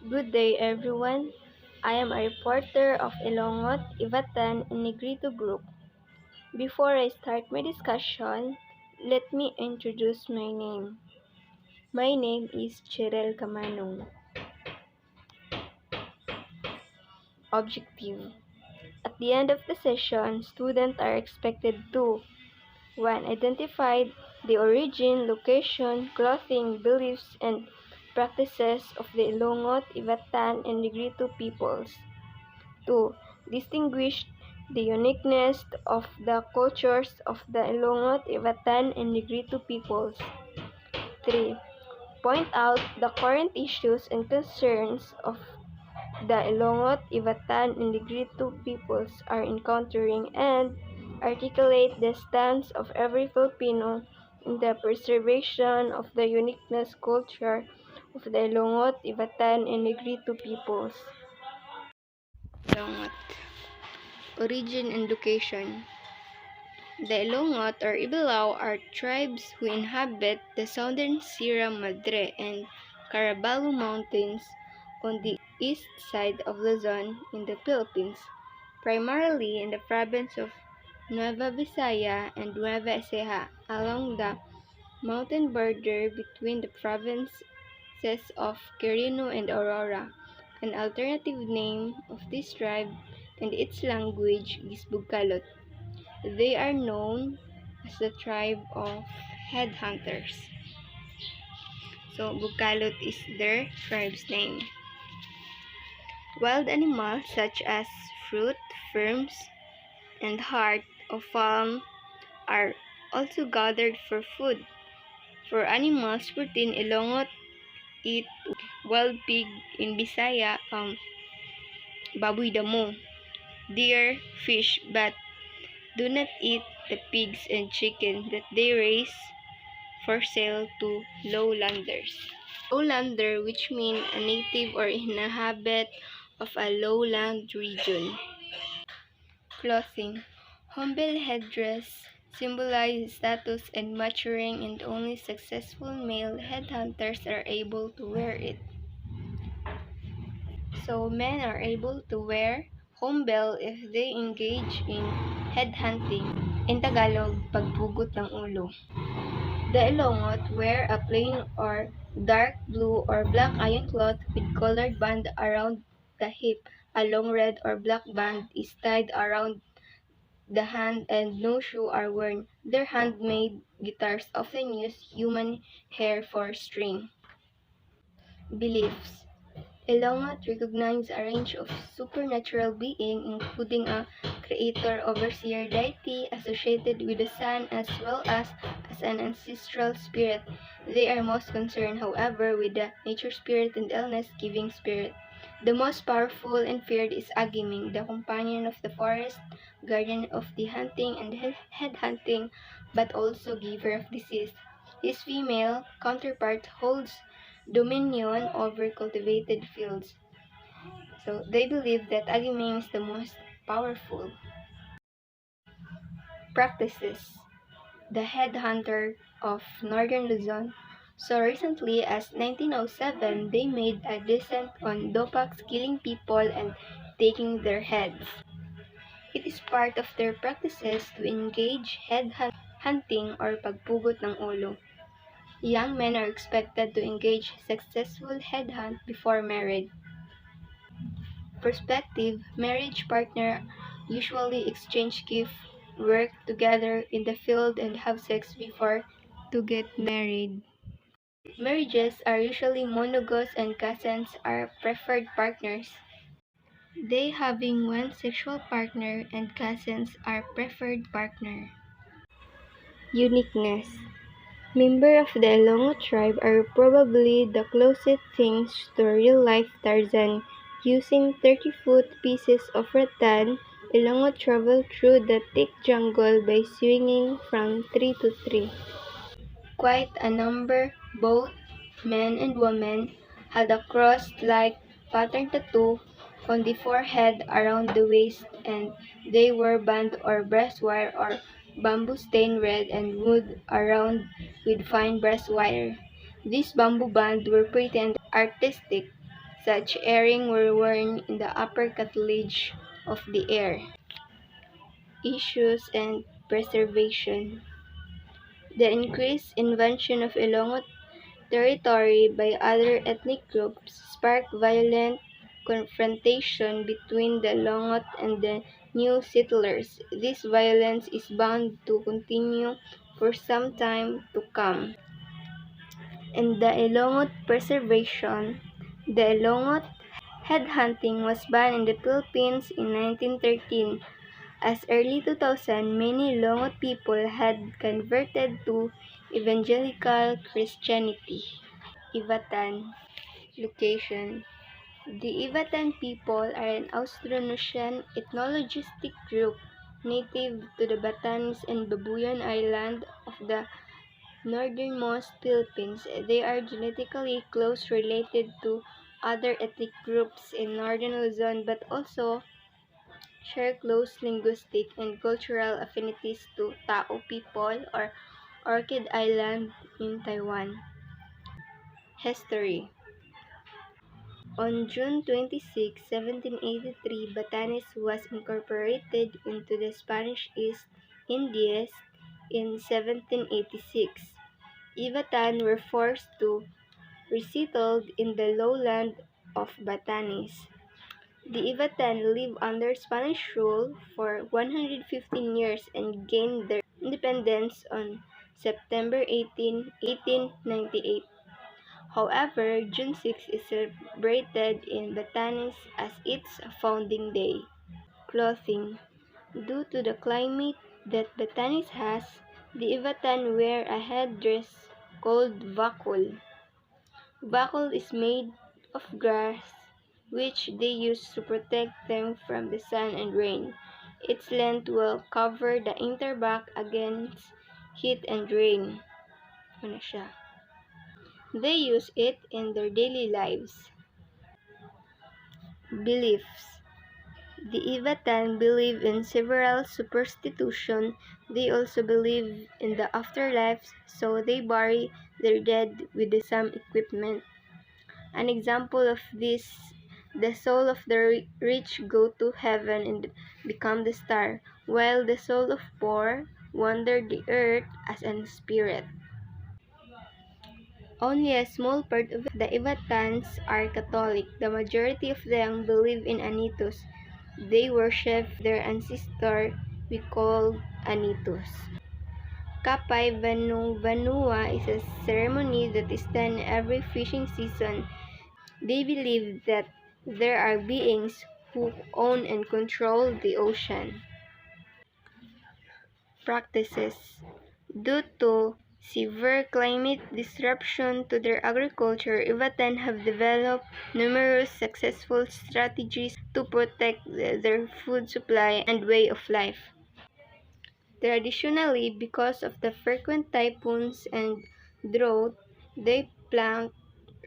Good day, everyone. I am a reporter of Ilongot, Ivatan, and Negrito group. Before I start my discussion, let me introduce my name. My name is Cherel Kamanong. Objective. At the end of the session, students are expected to 1. Identify the origin, location, clothing, beliefs, and practices of the Ilongot, Ivatan, and Negrito peoples. 2. Distinguish the uniqueness of the cultures of the Ilongot, Ivatan, and Negrito peoples. 3. Point out the current issues and concerns of the Ilongot, Ivatan, and Negrito peoples are encountering and articulate the stance of every Filipino in the preservation of the uniqueness culture of the Ilongot, Ivatan, and Negrito peoples. Ilongot. Origin and location. The Ilongot or Ibilao are tribes who inhabit the southern Sierra Madre and Caraballo Mountains on the east side of Luzon in the Philippines, primarily in the province of Nueva Vizcaya and Nueva Ecija along the mountain border between the provinces of Quirino and Aurora. An alternative name of this tribe and its language is Bugkalot. They are known as the tribe of headhunters. So, Bugkalot is their tribe's name. Wild animals such as fruit, ferns, and heart of palm are also gathered for food. For animals protein, Ilongot eat wild pig, in Bisaya, baboy damo, deer, fish, but do not eat the pigs and chicken that they raise for sale to lowlanders. Lowlander, which means a native or inhabit of a lowland region. Clothing. Humble headdress symbolizes status and maturing, and only successful male headhunters are able to wear it. So men are able to wear humble if they engage in headhunting. In Tagalog, pagbugot ng ulo. The Ilongot wear a plain or dark blue or black iron cloth with colored band around the hip. A long red or black band is tied around the hand and no shoes are worn. Their handmade guitars often use human hair for string. Beliefs. Ilongot recognize a range of supernatural beings, including a creator overseer deity associated with the sun as well as an ancestral spirit. They are most concerned, however, with the nature spirit and illness-giving spirit. The most powerful and feared is Agiming, the companion of the forest, guardian of the hunting and head hunting, but also giver of disease. His female counterpart holds dominion over cultivated fields. So they believe that Agiming is the most powerful. Practices. The headhunter of northern Luzon. So recently as 1907, they made a descent on Dopacs, killing people and taking their heads. It is part of their practices to engage head hunting or pagpugot ng ulo. Young men are expected to engage successful headhunt before marriage. Prospective marriage partner usually exchange gifts, work together in the field, and have sex before to get married. Marriages are usually monogamous and cousins are preferred partners. They having one sexual partner and cousins are preferred partner. Uniqueness. Members of the Ilongot tribe are probably the closest things to a real-life Tarzan. Using 30-foot pieces of rattan, Ilongot travel through the thick jungle by swinging from tree to tree. Quite a number, both men and women, had a cross-like pattern tattoo on the forehead around the waist, and they wore band or breast wire or bamboo stained red and wood around with fine breast wire. These bamboo bands were pretty and artistic. such earrings were worn in the upper cartilage of the ear. Issues and preservation. The increased invasion of Ilongot territory by other ethnic groups sparked violent confrontation between the Ilongot and the new settlers. This violence is bound to continue for some time to come. In the Ilongot preservation, the Ilongot headhunting was banned in the Philippines in 1913. As early 2000, many Ilongot people had converted to evangelical Christianity. Ivatan location. The Ivatan people are an Austronesian ethnologistic group native to the Batanes and Babuyan Island of the northernmost Philippines. They are genetically close related to other ethnic groups in northern Luzon but also share close linguistic and cultural affinities to Tao people or Orchid Island in Taiwan. History. On June 26, 1783, Batanes was incorporated into the Spanish East Indies in 1786. Ivatan were forced to resettle in the lowland of Batanes. The Ivatan lived under Spanish rule for 115 years and gained their independence on September 18, 1898. However, June 6 is celebrated in Batanes as its founding day. Clothing. Due to the climate that Batanes has, the Ivatan wear a headdress called vakul. Vakul is made of grass, which they use to protect them from the sun and rain. Its length will cover the entire back against heat and rain. Ano siya? They use it in their daily lives. Beliefs. The Ivatan believe in several superstitions. They also believe in the afterlife, so they bury their dead with some equipment. An example of this, the soul of the rich go to heaven and become the star, while the soul of poor wander the earth as a spirit. Only a small part of the Ivatans are Catholic. The majority of them believe in Anitus. They worship their ancestor we call Anitus. Kapay Vanua is a ceremony that is done every fishing season. They believe that there are beings who own and control the ocean. Practices. Due to severe climate disruption to their agriculture, Ivatan have developed numerous successful strategies to protect their food supply and way of life. Traditionally, because of the frequent typhoons and drought, they plant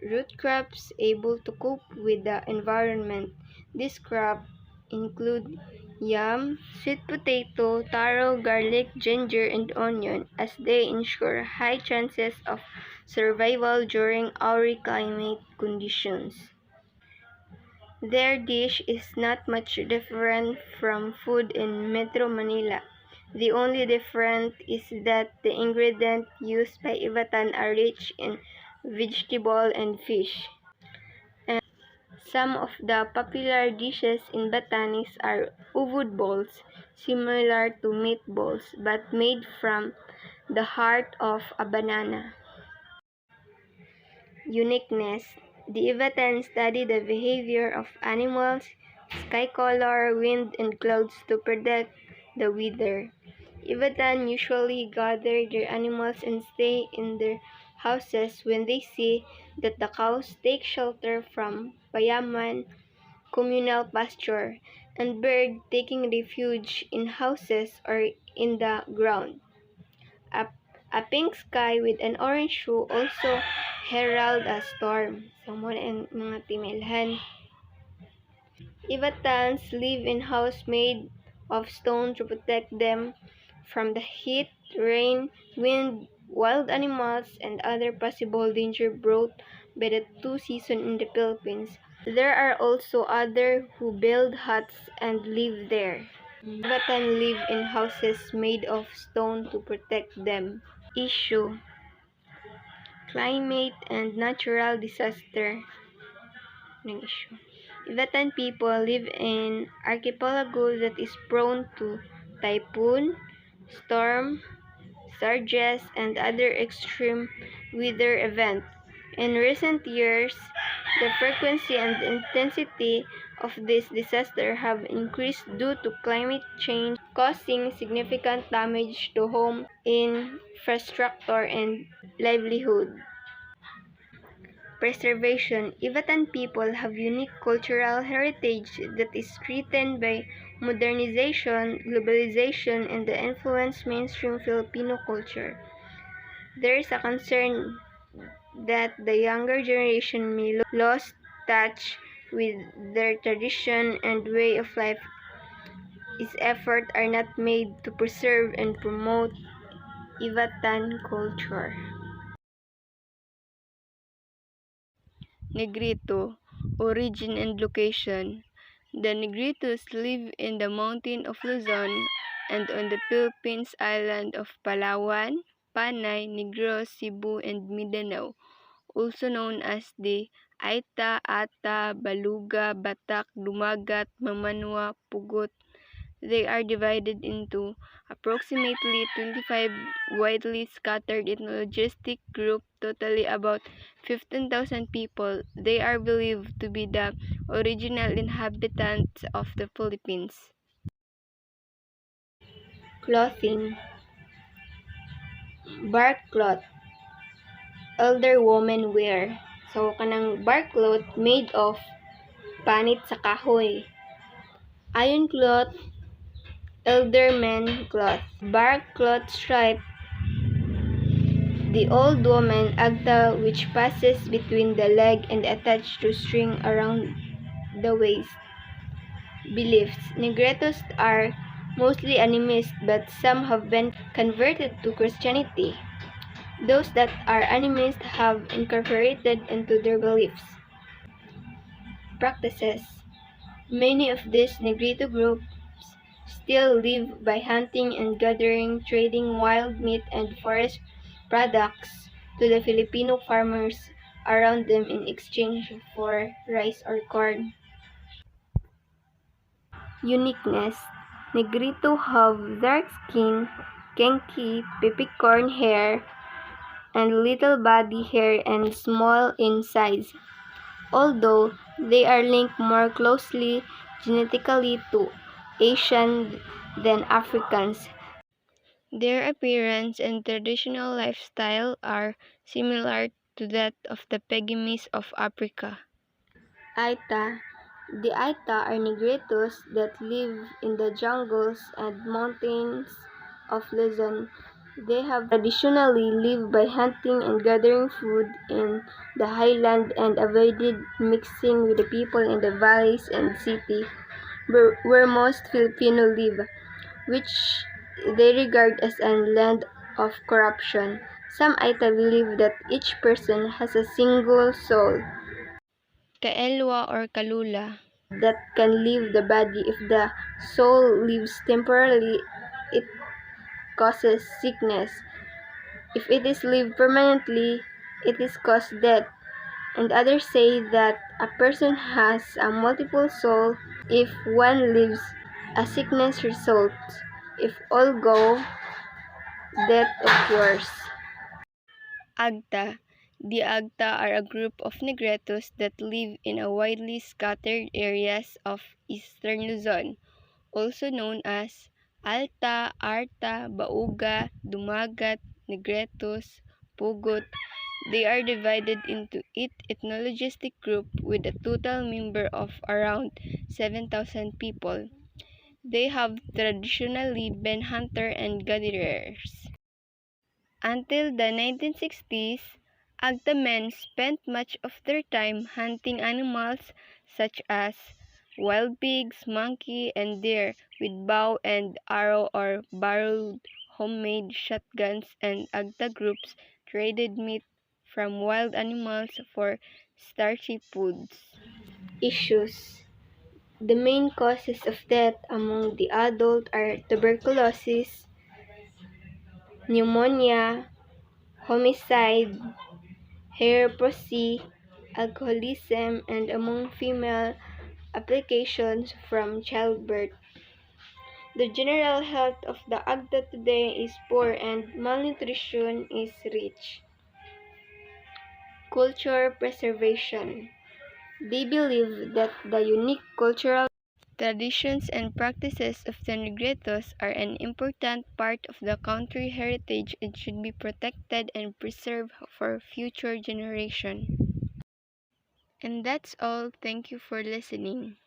root crops able to cope with the environment. These crops include yam, sweet potato, taro, garlic, ginger, and onion, as they ensure high chances of survival during arid climate conditions. Their dish is not much different from food in Metro Manila. The only difference is that the ingredients used by Ivatan are rich in vegetable and fish. And some of the popular dishes in Batanes are uvod balls, similar to meatballs but made from the heart of a banana. Uniqueness. The Ivatan study the behavior of animals, sky color, wind, and clouds to predict the weather. Ivatan usually gather their animals and stay in their houses when they see that the cows take shelter from payaman, communal pasture, and birds taking refuge in houses or in the ground. A, a pink sky with an orange hue also herald a storm. So, muna ang mga timelhan. Ivatans live in house made of stone to protect them from the heat, rain, wind, wild animals, and other possible danger brought by the two seasons in the Philippines. There are also others who build huts and live there. Ivatan live in houses made of stone to protect them. Issue: climate and natural disaster. Ng issue. Ivatan people live in archipelago that is prone to typhoon, storm, surges, and other extreme weather events. In recent years, the frequency and intensity of this disaster have increased due to climate change, causing significant damage to home, infrastructure, and livelihood. Preservation: Ivatan people have unique cultural heritage that is threatened by modernization, globalization, and the influence mainstream Filipino culture. There is a concern that the younger generation may lose touch with their tradition and way of life if efforts are not made to preserve and promote Ivatan culture. Negrito, origin and location. The Negritos live in the mountain of Luzon and on the Philippines island of Palawan, Panay, Negros, Cebu, and Mindanao, also known as the Aita, Ata, Baluga, Batak, Dumagat, Mamanwa, Pugot. They are divided into approximately 25 widely scattered ethnologistic groups, totally about 15,000 people. They are believed to be the original inhabitants of the Philippines. Clothing: bark cloth, elder woman wear. So, kanang bark cloth made of panit sa kahoy. Iron cloth, elder men cloth. Bark cloth stripe, the old woman agta which passes between the leg and attached to string around the waist. Beliefs: Negritos are mostly animist, but some have been converted to Christianity. Those that are animist have incorporated into their beliefs. Practices: Many of these Negrito groups still live by hunting and gathering, trading wild meat and forest products to the Filipino farmers around them in exchange for rice or corn. Uniqueness: Negrito have dark skin, kinky peppercorn hair, and little body hair and small in size, although they are linked more closely genetically to Asian than Africans. Their appearance and traditional lifestyle are similar to that of the Pygmies of Africa. Aita. The Aita are Negritos that live in the jungles and mountains of Luzon. They have traditionally lived by hunting and gathering food in the highland and avoided mixing with the people in the valleys and city where most Filipino live, which they regard as a land of corruption. Some Aita believe that each person has a single soul, kaelwa or kalula, that can leave the body. If the soul leaves temporarily, it causes sickness. If it is leave permanently, it is cause death. And others say that a person has a multiple soul. If one leaves, a sickness results. If all go, death occurs. Agta. The Agta are a group of Negritos that live in a widely scattered areas of eastern Luzon, also known as Alta, Arta, Bauga, Dumagat, Negritos, Pugot. They are divided into 8 ethnologistic groups with a total member of around 7,000 people. They have traditionally been hunter and gatherers. Until the 1960s, Agta men spent much of their time hunting animals such as wild pigs, monkey, and deer with bow and arrow or borrowed homemade shotguns, and Agta groups traded meat from wild animals for starchy foods. issues. The main causes of death among the adult are tuberculosis, pneumonia, homicide, leprosy, alcoholism, and among female applications from childbirth. The general health of the Agda today is poor and malnutrition is rich. Culture preservation. They believe that the unique cultural traditions and practices of the Negritos are an important part of the country heritage and should be protected and preserved for future generations. And that's all. Thank you for listening.